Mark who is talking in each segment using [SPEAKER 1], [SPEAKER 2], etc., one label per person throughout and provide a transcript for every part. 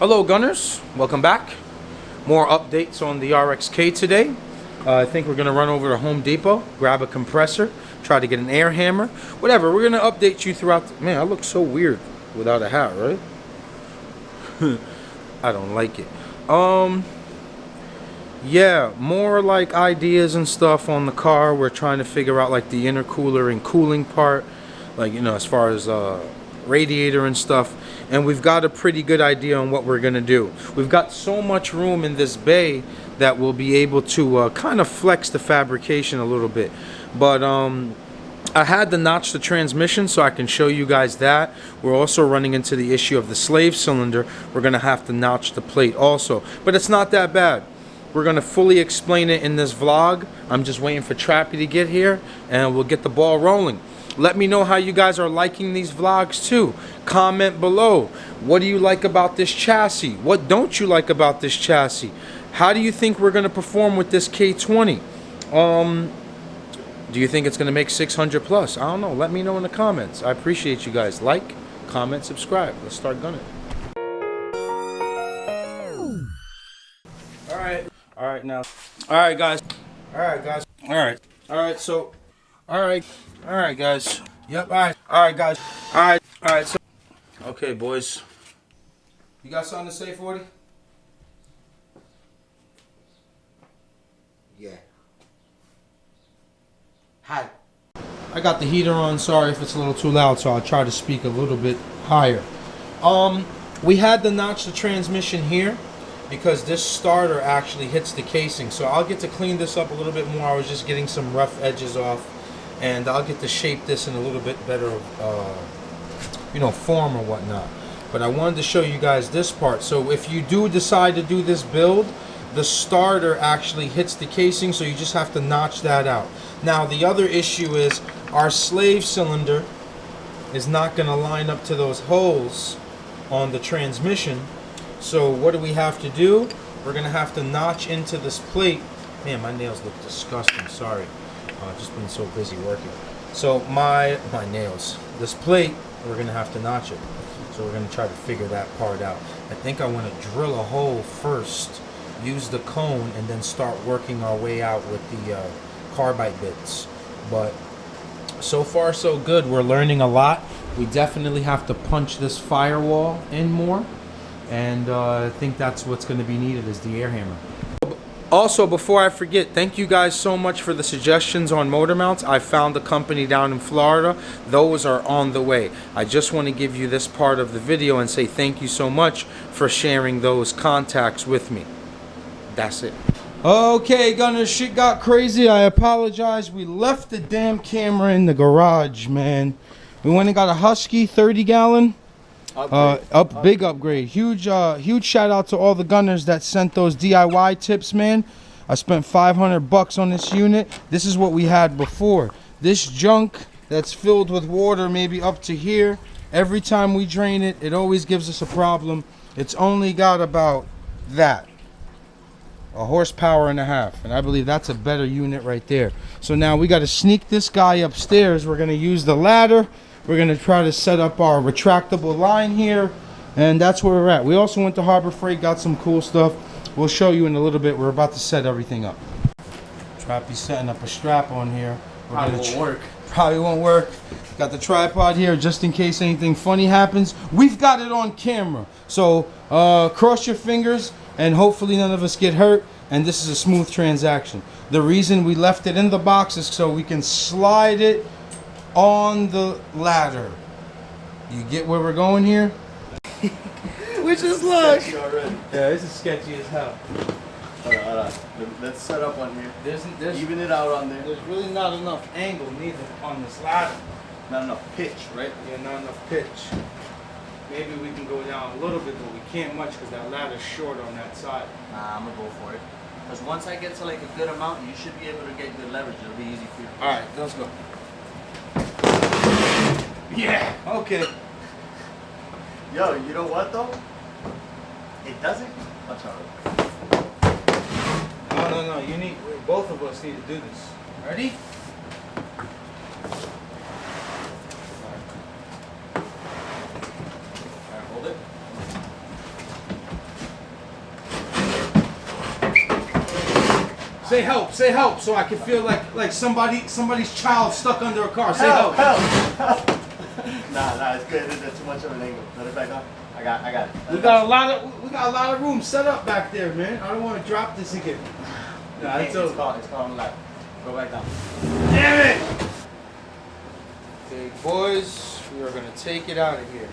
[SPEAKER 1] Hello Gunners, welcome back. More updates on the RXK today. I think we're going to run over to Home Depot, grab a compressor, try to get an air hammer, whatever. We're going to update you throughout man, I look so weird without a hat, right? I don't like it. Yeah, more like ideas and stuff on the car. We're trying to figure out like the intercooler and cooling part, like, you know, as far as radiator and stuff. And we've got a pretty good idea on what we're gonna do. We've got so much room in this bay that we'll be able to kind of flex the fabrication a little bit. But I had to notch the transmission so I can show you guys that. We're also running into the issue of the slave cylinder. We're gonna have to notch the plate also, but it's not that bad. We're gonna fully explain it in this vlog. I'm just waiting for Trappy to get here and we'll get the ball rolling. Let me know how you guys are liking these vlogs too. Comment below. What do you like about this chassis? What don't you like about this chassis? How do you think we're gonna perform with this K20? Do you think it's gonna make 600 plus? I don't know. Let me know in the comments. I appreciate you guys. Like, comment, subscribe. Let's start gunning. All right now. All right guys. All right, so all right guys. Yep, all right guys. All right, so okay boys. You got something to say, 40?
[SPEAKER 2] Yeah. Hi.
[SPEAKER 1] I got the heater on. Sorry if it's a little too loud, so I'll try to speak a little bit higher. We had to notch the transmission here because this starter actually hits the casing, so I'll get to clean this up a little bit more. I was just getting some rough edges off, and I'll get to shape this in a little bit better you know, form or whatnot. But I wanted to show you guys this part. So if you do decide to do this build, the starter actually hits the casing, so you just have to notch that out. Now the other issue is our slave cylinder is not going to line up to those holes on the transmission. So what do we have to do? We're going to have to notch into this plate. Man, my nails look disgusting. Sorry. I've just been so busy working. So my nails. This plate, we're going to have to notch it. So we're going to try to figure that part out. I think I want to drill a hole first, use the cone, and then start working our way out with the carbide bits. But so far so good. We're learning a lot. We definitely have to punch this firewall in more. And I think that's what's going to be needed is the air hammer. Also, before I forget, thank you guys so much for the suggestions on motor mounts. I found a company down in Florida. Those are on the way. I just want to give you this part of the video and say thank you so much for sharing those contacts with me. That's it. Okay, Gunners, shit got crazy. I apologize. We left the damn camera in the garage, man. We went and got a Husky 30-gallon. Big upgrade. Huge shout out to all the Gunners that sent those DIY tips, man. I spent $500 on this unit. This is what we had before. This junk that's filled with water, maybe up to here. Every time we drain it, it always gives us a problem. It's only got about that, a horsepower and a half, and I believe that's a better unit right there. So now we got to sneak this guy upstairs. We're going to use the ladder. We're going to try to set up our retractable line here, and that's where we're at. We also went to Harbor Freight, got some cool stuff. We'll show you in a little bit. We're about to set everything up. Trappy's setting up a strap on here.
[SPEAKER 2] Probably won't work.
[SPEAKER 1] Probably won't work. Got the tripod here just in case anything funny happens. We've got it on camera. So cross your fingers and hopefully none of us get hurt. And this is a smooth transaction. The reason we left it in the box is so we can slide it on the ladder. You get where we're going here? Which is luck. Yeah, this is sketchy as hell.
[SPEAKER 2] Hold on. Let's set up on here.
[SPEAKER 1] There's
[SPEAKER 2] even it out on there.
[SPEAKER 1] There's really not enough angle neither on this ladder.
[SPEAKER 2] Not enough pitch, right?
[SPEAKER 1] Yeah, not enough pitch. Maybe we can go down a little bit, but we can't much because that ladder's short on that side.
[SPEAKER 2] Nah, I'm gonna go for it. Because once I get to like a good amount, you should be able to get good leverage. It'll be easy for you.
[SPEAKER 1] Alright, let's go. Yeah, okay.
[SPEAKER 2] Yo, you know what though? It doesn't. Watch out.
[SPEAKER 1] No. You need. Both of us need to do this. Ready? Alright, hold it. Say help, so I can feel like somebody's child stuck under a car. Say help.
[SPEAKER 2] Nah, it's good. It's too much of an angle. Let it back on. I got it.
[SPEAKER 1] We got a lot of room set up back there, man. I don't want to drop this again.
[SPEAKER 2] Nah, it's caught on the left. Go back down.
[SPEAKER 1] Damn it! Okay, boys, we are gonna take it out of here.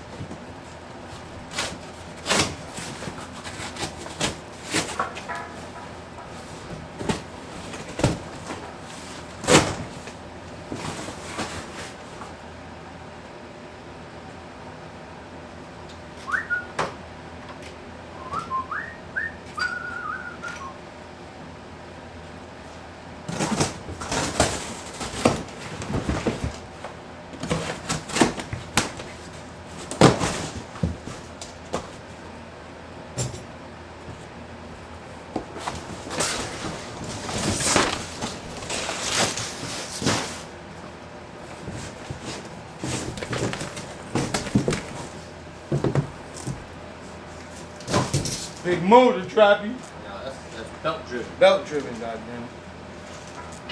[SPEAKER 1] Big motor, Trappy.
[SPEAKER 2] Yeah, that's belt driven.
[SPEAKER 1] Belt driven, goddamn.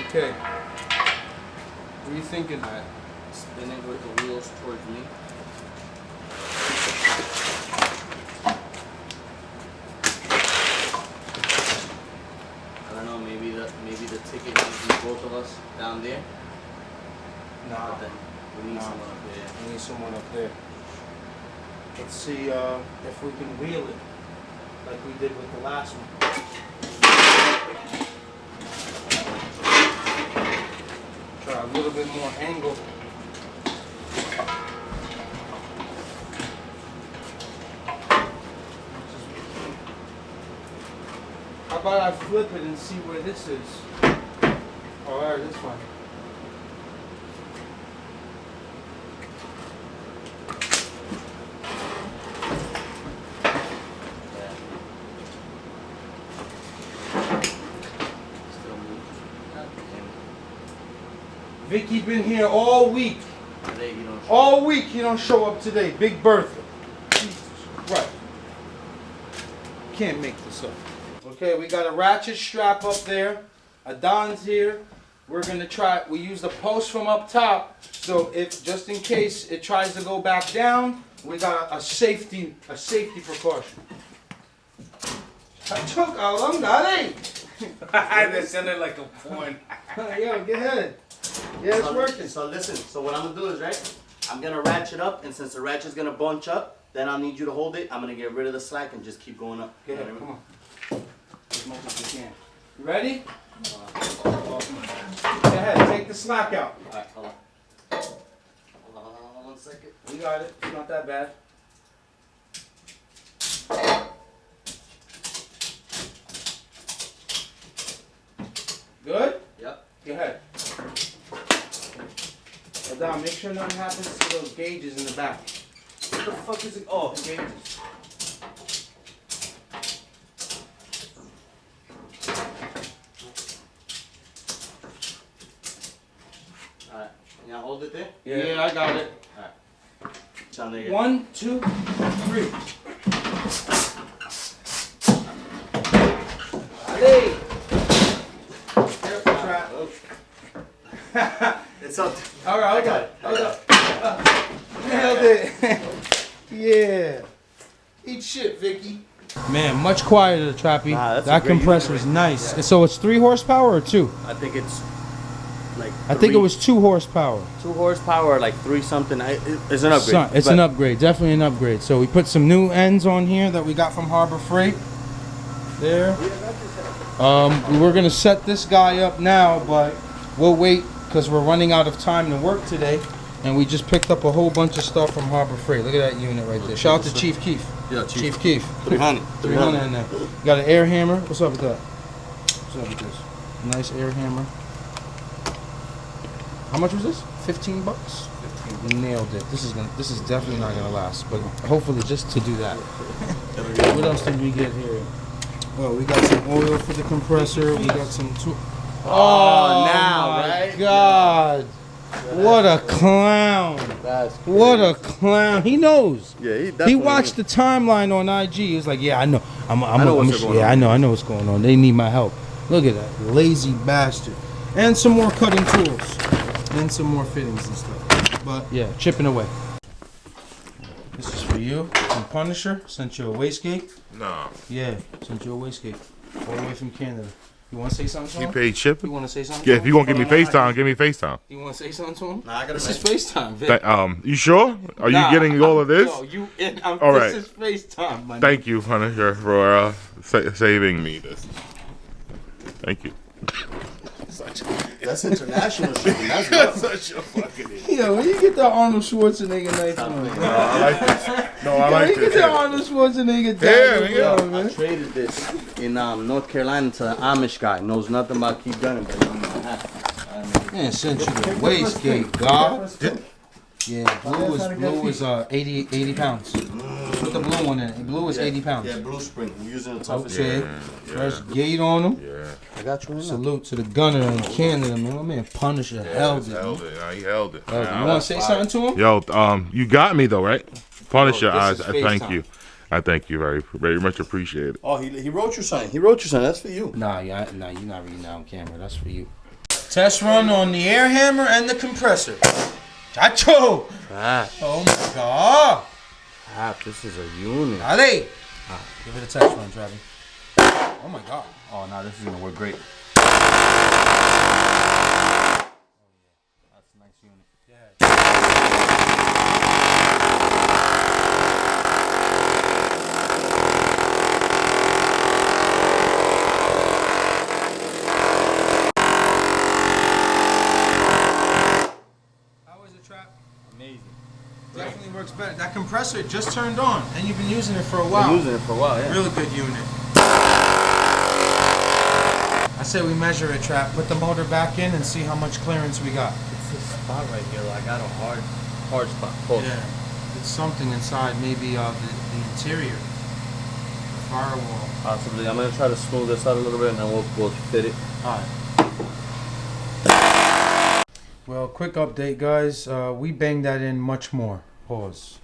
[SPEAKER 1] Okay. What are you thinking?
[SPEAKER 2] Alright. Spin it with the wheels towards me. I don't know, maybe the ticket needs both of us down there.
[SPEAKER 1] Nah.
[SPEAKER 2] But then we need someone up there.
[SPEAKER 1] We need someone up there. Let's see if we can wheel it like we did with the last one. Try a little bit more angle. How about I flip it and see where this is? Oh, alright, this fine. Vicky been here all week.
[SPEAKER 2] Today you don't show
[SPEAKER 1] All week he don't show up today. Big Bertha. Jesus Christ. Can't make this up. Okay, we got a ratchet strap up there. Adon's here. We're gonna try. We use the post from up top, so if just in case it tries to go back down, we got a safety precaution. I took a long day.
[SPEAKER 2] That sounded like a porn.
[SPEAKER 1] Yo, get ahead. Yeah, it's working.
[SPEAKER 2] So listen, so what I'm gonna do is, right, I'm gonna ratchet up, and since the ratchet's gonna bunch up, then I'll need you to hold it. I'm gonna get rid of the slack and just keep going up.
[SPEAKER 1] Go ahead, come on. As much as you can. You ready? Go ahead, take the slack out.
[SPEAKER 2] Alright, hold on. Hold on 1 second.
[SPEAKER 1] We got it. It's not that bad. Good?
[SPEAKER 2] Yep.
[SPEAKER 1] Go ahead. Adon, make sure nothing happens to those gauges in the back.
[SPEAKER 2] What the fuck is it? Oh,
[SPEAKER 1] Gauges.
[SPEAKER 2] alright. Can y'all hold it there?
[SPEAKER 1] Yeah, I got it.
[SPEAKER 2] Alright. Down there.
[SPEAKER 1] 1, 2, 3. Allez! Careful, trap.
[SPEAKER 2] It's up.
[SPEAKER 1] All right,
[SPEAKER 2] I got it.
[SPEAKER 1] Hold up. Nailed it. Yeah. Eat shit, Vicky. Man, much quieter, Trappy.
[SPEAKER 2] Nah, that's a
[SPEAKER 1] that
[SPEAKER 2] great
[SPEAKER 1] compressor
[SPEAKER 2] unit
[SPEAKER 1] is
[SPEAKER 2] right
[SPEAKER 1] nice.
[SPEAKER 2] there.
[SPEAKER 1] So it's 3 horsepower or 2?
[SPEAKER 2] I think it's like.
[SPEAKER 1] I think it was 2 horsepower.
[SPEAKER 2] 2 horsepower, or like 3 something. It's an upgrade.
[SPEAKER 1] It's an upgrade, definitely an upgrade. So we put some new ends on here that we got from Harbor Freight. There. We're gonna set this guy up now, but we'll wait because we're running out of time to work today, and we just picked up a whole bunch of stuff from Harbor Freight. Look at that unit right there. Shout out to Chief Keef.
[SPEAKER 2] Yeah,
[SPEAKER 1] Chief Keef.
[SPEAKER 2] 300.
[SPEAKER 1] 300 in there. Got an air hammer. What's up with that? What's up with this? Nice air hammer. How much was this? 15 bucks? 15. Nailed it. This is definitely not gonna last, but hopefully just to do that. What else did we get here? Well, we got some oil for the compressor. We got some
[SPEAKER 2] Oh, now,
[SPEAKER 1] my
[SPEAKER 2] right?
[SPEAKER 1] God. What a clown.
[SPEAKER 2] That's crazy.
[SPEAKER 1] What a clown. He knows.
[SPEAKER 2] Yeah, he definitely
[SPEAKER 1] He watched the timeline on IG. He was like, yeah, I know.
[SPEAKER 2] I know what's going on.
[SPEAKER 1] Yeah, I know what's going on. They need my help. Look at that lazy bastard. And some more cutting tools. And some more fittings and stuff. But yeah, chipping away. This is for you from Punisher. Sent you a wastegate.
[SPEAKER 3] Nah.
[SPEAKER 1] Yeah, sent you a wastegate. All the way from Canada. You want to say something to
[SPEAKER 3] He
[SPEAKER 1] him?
[SPEAKER 3] paid shipping?
[SPEAKER 1] You want to say something
[SPEAKER 3] Yeah,
[SPEAKER 1] to
[SPEAKER 3] if
[SPEAKER 1] him?
[SPEAKER 3] you want to give me FaceTime, give me FaceTime.
[SPEAKER 1] You want to say something to him?
[SPEAKER 2] Nah, I gotta
[SPEAKER 1] This is
[SPEAKER 2] make-
[SPEAKER 1] FaceTime, Vic.
[SPEAKER 3] You sure? Are you getting all of this?
[SPEAKER 1] Yo,
[SPEAKER 3] All right.
[SPEAKER 1] This is FaceTime, my
[SPEAKER 3] Thank you, Punisher, for saving me this. Thank you.
[SPEAKER 2] That's international shipping. That's rough.
[SPEAKER 3] Such a fucking idiot.
[SPEAKER 1] Yo, where you get that Arnold Schwarzenegger knife
[SPEAKER 2] Stop
[SPEAKER 1] from?
[SPEAKER 2] it.
[SPEAKER 3] No, I like this. No, I
[SPEAKER 1] Where
[SPEAKER 3] like
[SPEAKER 1] you get
[SPEAKER 3] this.
[SPEAKER 1] that Arnold Schwarzenegger
[SPEAKER 3] Yeah,
[SPEAKER 1] dagger
[SPEAKER 3] yeah.
[SPEAKER 1] from,
[SPEAKER 2] I
[SPEAKER 1] man?
[SPEAKER 2] traded this in North Carolina to an Amish guy. Knows nothing about keep gunning, but he knows hat.
[SPEAKER 1] Man, sent you the wastegate, God. Yeah, blue is 80 pounds. Put the blue one in it. Blue is 80 pounds.
[SPEAKER 2] Yeah, blue spring. We're using the toughest.
[SPEAKER 1] Okay. Fresh gate on them.
[SPEAKER 3] Yeah.
[SPEAKER 2] I got you in there.
[SPEAKER 1] Salute to the gunner in Canada, man. My man Punisher held it.
[SPEAKER 3] Held it. He held it.
[SPEAKER 1] You want to say something to him?
[SPEAKER 3] Yo, you got me though, right? Punisher, I
[SPEAKER 1] this is
[SPEAKER 3] thank
[SPEAKER 1] FaceTime.
[SPEAKER 3] you. I thank you very much. Appreciate it.
[SPEAKER 2] Oh, he wrote you something. He wrote you something. That's for you.
[SPEAKER 1] Nah, you're not reading that on camera. That's for you. Test run on the air hammer and the compressor. Chacho! Oh my God!
[SPEAKER 2] This is a unit.
[SPEAKER 1] Ali! Give it a test run, Travis. Oh my God.
[SPEAKER 2] Oh, no, this is gonna work great.
[SPEAKER 1] That's a nice unit. Yeah. How is it, Trap?
[SPEAKER 2] Amazing.
[SPEAKER 1] Definitely works better. That compressor just turned on, and you've been using it for a while.
[SPEAKER 2] Been using it for a while, yeah.
[SPEAKER 1] Really good unit. I say we measure it, Trap. Put the motor back in and see how much clearance we got.
[SPEAKER 2] It's this spot right here. I got a hard spot. Hold.
[SPEAKER 1] Yeah. It's something inside, maybe the interior. The firewall.
[SPEAKER 2] Possibly. I'm gonna try to smooth this out a little bit, and then we'll fit it.
[SPEAKER 1] Alright. Well, quick update, guys. We banged that in much more. Pause.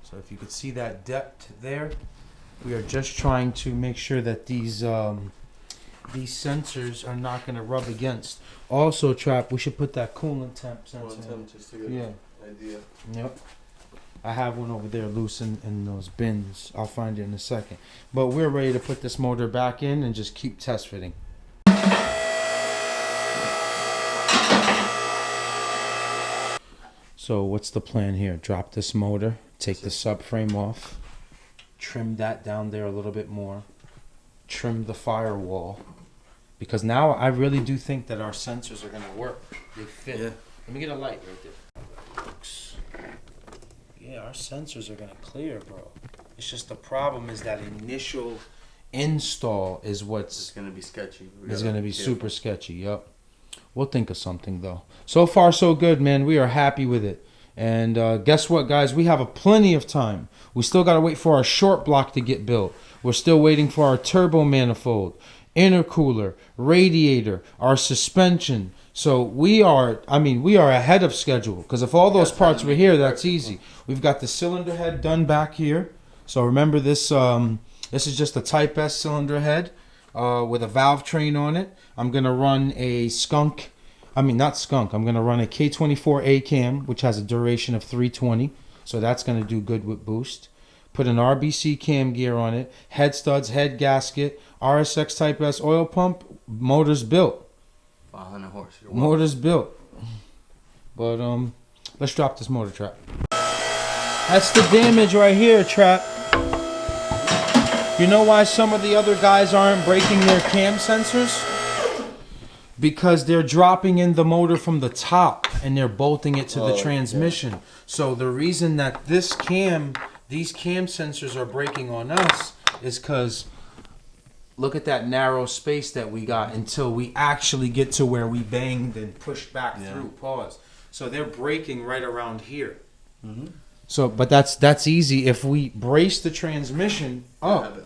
[SPEAKER 1] So if you could see that depth there, we are just trying to make sure that these sensors are not going to rub against. Also, Trap, we should put that coolant temp sensor in.
[SPEAKER 2] Just to get
[SPEAKER 1] Yeah.
[SPEAKER 2] an idea.
[SPEAKER 1] Yep. I have one over there loose in those bins. I'll find it in a second. But we're ready to put this motor back in and just keep test fitting. So what's the plan here? Drop this motor, take the subframe off, trim that down there a little bit more, trim the firewall. Because now I really do think that our sensors are going to work. They fit.
[SPEAKER 2] Yeah.
[SPEAKER 1] Let me get a light right there. Yeah, our sensors are going to clear, bro. It's just the problem is that initial install is
[SPEAKER 2] It's
[SPEAKER 1] what's
[SPEAKER 2] gonna be sketchy.
[SPEAKER 1] is going to be super sketchy. Yup. We'll think of something though. So far so good, man. We are happy with it. And guess what, guys? We have plenty of time. We still got to wait for our short block to get built. We're still waiting for our turbo manifold, intercooler, radiator, our suspension. So we are ahead of schedule. Because if all those parts were here, that's easy. We've got the cylinder head done back here. So remember this. This is just a Type S cylinder head with a valve train on it. I'm gonna run a I'm gonna run a K24A cam, which has a duration of 320. So that's gonna do good with boost. Put an RBC cam gear on it, head studs, head gasket, RSX Type S oil pump, motor's built.
[SPEAKER 2] 500 horse.
[SPEAKER 1] Motor's built. But let's drop this motor, Trap. That's the damage right here, Trap. You know why some of the other guys aren't breaking their cam sensors? Because they're dropping in the motor from the top and they're bolting it to the transmission. Yeah. So the reason that these cam sensors are breaking on us is because look at that narrow space that we got until we actually get to where we banged and pushed back through. Pause. So they're breaking right around here. Mm-hmm. So, but that's easy. If we brace the transmission up,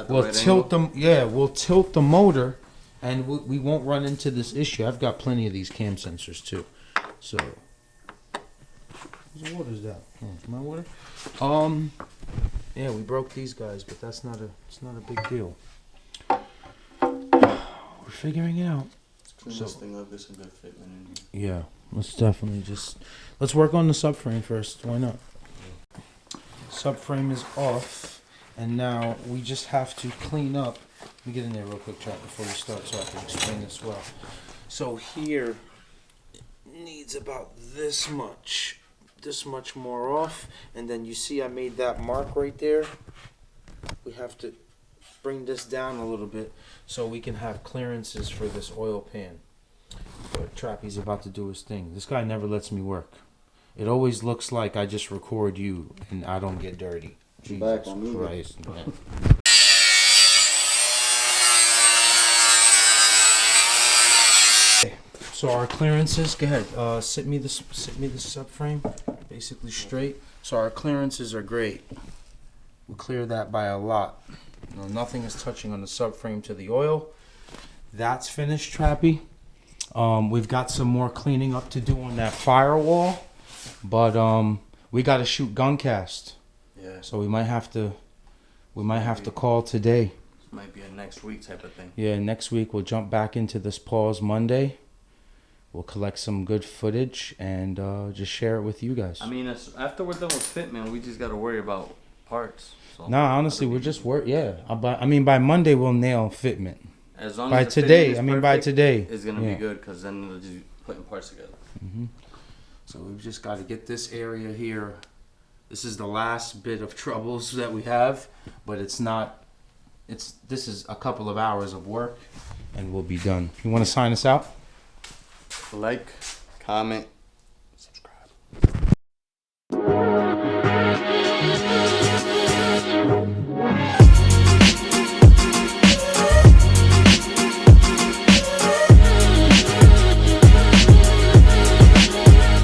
[SPEAKER 1] we'll tilt them. Yeah, we'll tilt the motor, and we won't run into this issue. I've got plenty of these cam sensors too. So, what is that? Oh, my water. Yeah, we broke these guys, but it's not a big deal. We're figuring it out.
[SPEAKER 2] Clean
[SPEAKER 1] So-
[SPEAKER 2] this thing up. Get some good fitment in here.
[SPEAKER 1] Yeah, let's definitely let's work on the subframe first. Why not? Subframe is off, and now we just have to clean up. Let me get in there real quick, chat, before we start, so I can explain this well. So here it needs about this much more off, and then you see I made that mark right there. We have to bring this down a little bit so we can have clearances for this oil pan. But Trappy's about to do his thing. This guy never lets me work. It always looks like I just record you and I don't get dirty. Jesus Christ, man. So our clearances, go ahead. Sit me the subframe, basically straight. So our clearances are great. We clear that by a lot. You know, nothing is touching on the subframe to the oil. That's finished, Trappy. We've got some more cleaning up to do on that firewall, but we got to shoot gun cast.
[SPEAKER 2] Yeah.
[SPEAKER 1] So we might have to call today.
[SPEAKER 2] This might be a next week type of thing.
[SPEAKER 1] Yeah, next week we'll jump back into this pause Monday. We'll collect some good footage and just share it with you guys.
[SPEAKER 2] I mean, after we're done with Fitment, we just got to worry about parts. So
[SPEAKER 1] Nah, honestly, we're just I mean, by Monday we'll nail Fitment.
[SPEAKER 2] as long
[SPEAKER 1] By
[SPEAKER 2] as the
[SPEAKER 1] today,
[SPEAKER 2] fitment is
[SPEAKER 1] I mean by
[SPEAKER 2] perfect,
[SPEAKER 1] today.
[SPEAKER 2] it's gonna
[SPEAKER 1] Yeah.
[SPEAKER 2] be good because then it'll just be putting parts together.
[SPEAKER 1] So we've just got to get this area here. This is the last bit of troubles that we have, but it's not. This is a couple of hours of work, and we'll be done. You want to sign us out?
[SPEAKER 2] Like, comment,